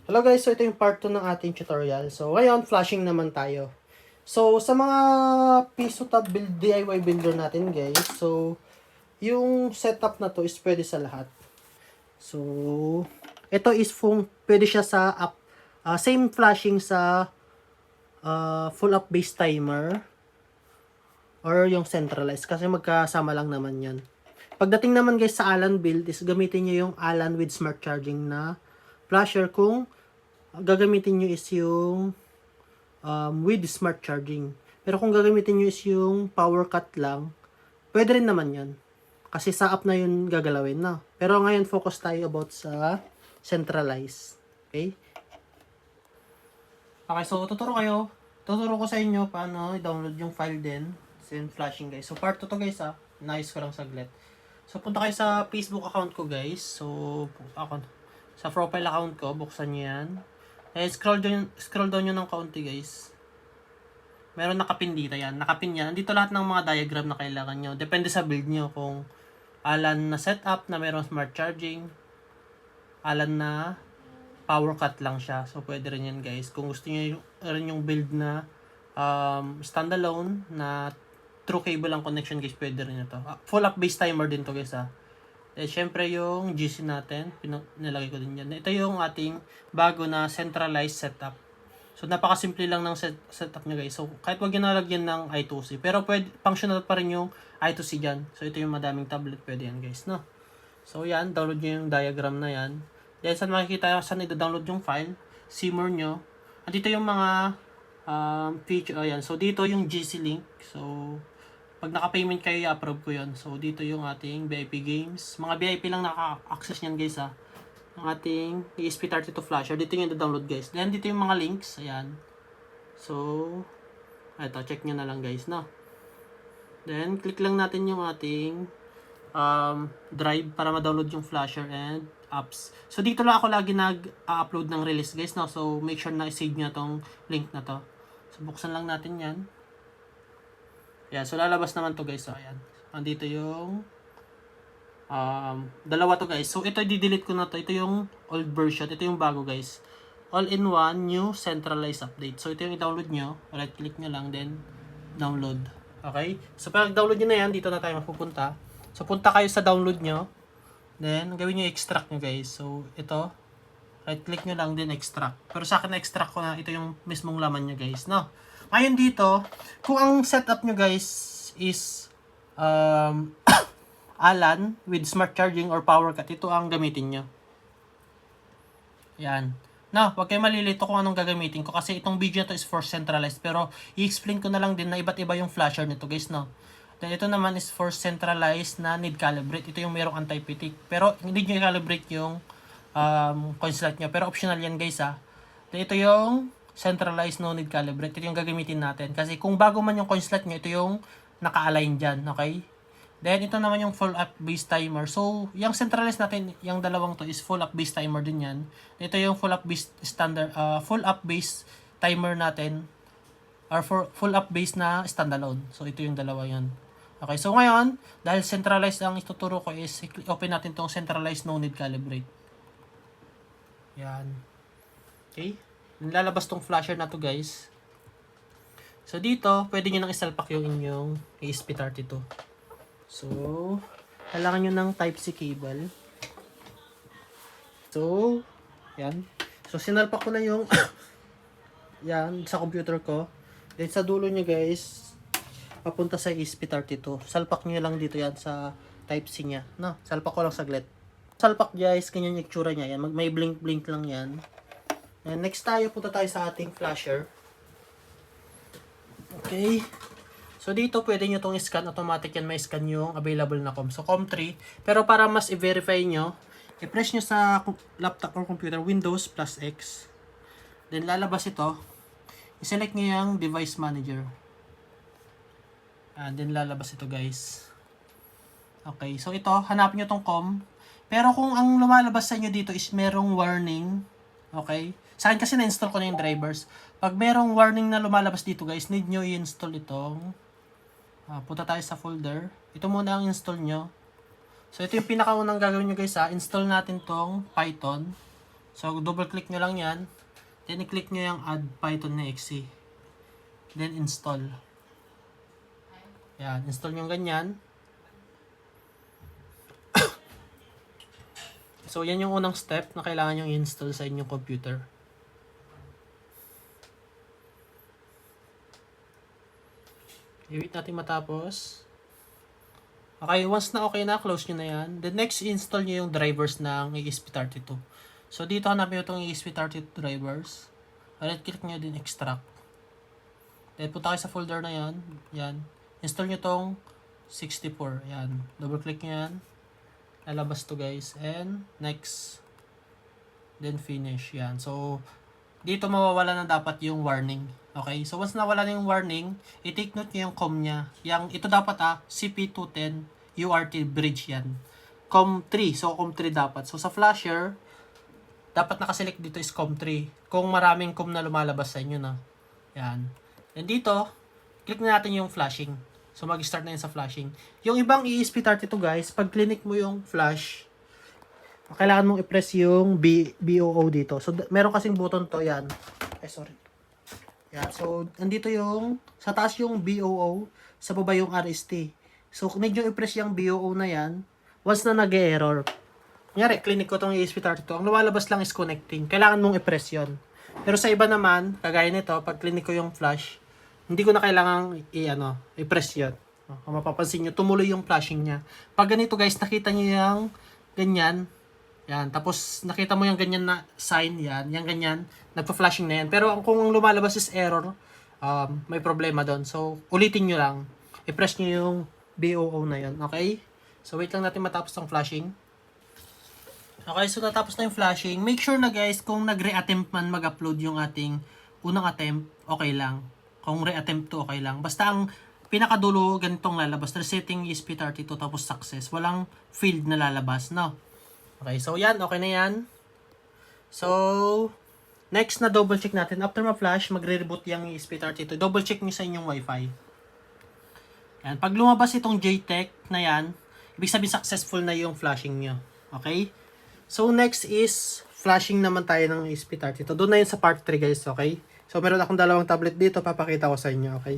Hello guys, so ito yung part 2 ng ating tutorial. So ngayon, flashing naman tayo. So sa mga piso tab build DIY builder natin guys, so yung setup na to is pwede sa lahat. So ito is pwede siya sa same flashing sa full up base timer or yung centralized kasi magkasama lang naman yan. Pagdating naman guys sa Allen build is gamitin nyo yung Allen with smart charging na flasher kung gagamitin nyo is yung with smart charging. Pero kung gagamitin nyo is yung power cut lang, pwede rin naman yan. Kasi sa app na yun gagalawin na. Pero ngayon focus tayo about sa centralized. Okay? Okay, so tuturo ko sa inyo paano i-download yung file din. Send flashing guys. So part 2 to guys Nice ko lang saglit. So punta kayo sa Facebook account ko guys. So ako sa profile account ko, buksan nyo yan. Scroll down nyo ng kaunti guys. Meron nakapin dito yan. Nakapin yan. Dito lahat ng mga diagram na kailangan nyo. Depende sa build nyo kung Allen na setup na meron smart charging. Allen na power cut lang siya. So pwede rin yan guys. Kung gusto nyo rin yung build na standalone na true cable ang connection guys, pwede rin ito. Full up base timer din to guys syempre yung GC natin, nilagay ko din yan. Ito yung ating bago na centralized setup. So, napakasimple lang ng setup nyo guys. So, kahit wag nyo nalagyan ng I2C. Pero functional pa rin yung I2C dyan. So, ito yung madaming tablet. Pwede yan guys, no? So, yan. Download nyo yung diagram na yan. Then, saan makikita saan i-download yung file? Simmer nyo. Andito yung mga feature. Ayan. So, dito yung GC link. So, pag naka-payment kayo, i-approve ko yun. So, dito yung ating VIP games. Mga VIP lang naka-access nyan guys Ang ating ESP32 flasher. Dito yung download guys. Then, dito yung mga links. Ayan. So, ito. Check nyo na lang guys, no? Then, click lang natin yung ating drive para ma-download yung flasher and apps. So, dito lang ako lagi nag-upload ng release guys, no? So, make sure na i-save nyo tong link na to. So, buksan lang natin yan. Yan, so lalabas naman to guys. So, ayan. Andito yung dalawa to guys. So, ito i-delete ko na to. Ito yung old version. Ito yung bago guys. All-in-one new centralized update. So, ito yung i-download nyo. Right click nyo lang, then download. Okay? So, pag download nyo na yan, dito na tayo mapupunta. So, punta kayo sa download nyo. Then, gawin nyo extract nyo guys. So, ito. Right click nyo lang, then extract. Pero sa akin na-extract ko na ito yung mismong laman nyo guys. No? Ngayon dito, kung ang setup nyo guys is Allen with smart charging or power cut, ito ang gamitin nyo. Yan. Na, huwag kayo malilito kung anong gagamitin ko kasi itong video na to is for centralized. Pero i-explain ko na lang din na iba't iba yung flasher nito guys, no. Then ito naman is for centralized na need calibrate. Ito yung merong anti-pitik. Pero hindi nyo i-calibrate yung coin slot nyo. Pero optional yan guys Then ito yung centralized no need calibrate. Ito yung gagamitin natin. Kasi kung bago man yung coin slot nyo, ito yung naka-align dyan. Okay? Then, ito naman yung full up base timer. So, yung centralized natin, yung dalawang to is full up base timer din yan. Ito yung full up base standard, full up base timer natin or full up base na standalone. So, ito yung dalawa yan. Okay, so ngayon, dahil centralized ang ituturo ko is, open natin tong centralized no need calibrate. Yan. Okay? Lalabas tong flasher na to guys. So dito, pwede nyo nang isalpak yung inyong ESP32. So, kailangan nyo ng Type-C cable. So, yan. So, sinalpak ko na yung yan, sa computer ko. Then sa dulo nyo guys, papunta sa ESP32. Salpak nyo lang dito yan sa Type-C nya. No, salpak ko lang saglit. Salpak guys, ganyan yung itsura nya. Yan. May blink-blink lang yan. And next punta tayo sa ating flasher. Okay. So, dito pwede nyo itong scan. Automatic yan, may scan yung available na COM. So, COM3. Pero para mas i-verify nyo, i-press nyo sa laptop or computer, Windows plus X. Then, lalabas ito. I-select nyo yung device manager. And then, lalabas ito guys. Okay. So, ito, hanapin nyo itong COM. Pero kung ang lumalabas sa inyo dito is merong warning. Okay. Sa akin kasi na-install ko na yung drivers. Pag merong warning na lumalabas dito guys, need nyo i-install itong punta tayo sa folder. Ito muna ang install nyo. So ito yung pinakaunang gagawin nyo guys Install natin tong Python. So, double click nyo lang yan. Then, i-click nyo yung add python.exe. Then, install. Yan, install nyo ganyan. So, yan yung unang step na kailangan nyo i-install sa inyong computer. I-wait natin matapos. Okay, once na okay na, close nyo na yan. Then next, install nyo yung drivers ng ESP32. So, dito hanapin nyo itong ESP32 drivers. Right click nyo din, extract. Then, punta kayo sa folder na yan. Yan. Install nyo itong 64. Yan. Double click nyo yan. Lalabas to guys. And, next. Then, finish. Yan. So, dito mawawala na dapat yung warning. Okay? So, once nawala na yung warning, i-take note nyo yung COM nya. Ito dapat CP210 URT bridge yan. COM3. So, COM3 dapat. So, sa flasher, dapat nakaselect dito is COM3. Kung maraming COM na lumalabas sa inyo na. Yan. And dito, click na natin yung flashing. So, mag-start na yun sa flashing. Yung ibang ESP32 guys, pag clinic mo yung flash, kailangan mong i-press yung BOO dito. So, meron kasing button to, yan. Sorry. Yan. So, andito yung, sa taas yung BOO, sa baba yung RST. So, kung medyo i-press yung BOO na yan, once na nag-error, kunyari, clinic ko itong ESP32, ang lumalabas lang is connecting. Kailangan mong i-press yun. Pero sa iba naman, kagaya nito, pag clinic ko yung flash, hindi ko na kailangang i-press yun. Kung mapapansin nyo, tumuloy yung flashing niya. Pag ganito guys, nakita nyo yung ganyan, yan, tapos nakita mo yung ganyan na sign, yan, yung ganyan, nagpa-flashing na yan. Pero kung lumalabas is error, may problema doon. So, ulitin nyo lang. I-press nyo yung BOO na yan, okay? So, wait lang natin matapos ng flashing. Okay, so natapos na yung flashing. Make sure na guys, kung nag-re-attempt man mag-upload yung ating unang attempt, okay lang. Kung re-attempt to, okay lang. Basta ang pinakadulo, ganitong lalabas. Resetting ESP32 tapos success. Walang field na lalabas, no? Okay, so yan, okay na yan. So, next na double check natin. After ma-flash, magre-reboot yung ESP32. Double check nyo sa inyong wifi. Yan, pag lumabas itong JTEC na yan, ibig sabihin successful na yung flashing nyo. Okay? So, next is flashing naman tayo ng ESP32. Doon na yun sa part 3 guys, okay? So, meron akong dalawang tablet dito, papakita ko sa inyo, okay?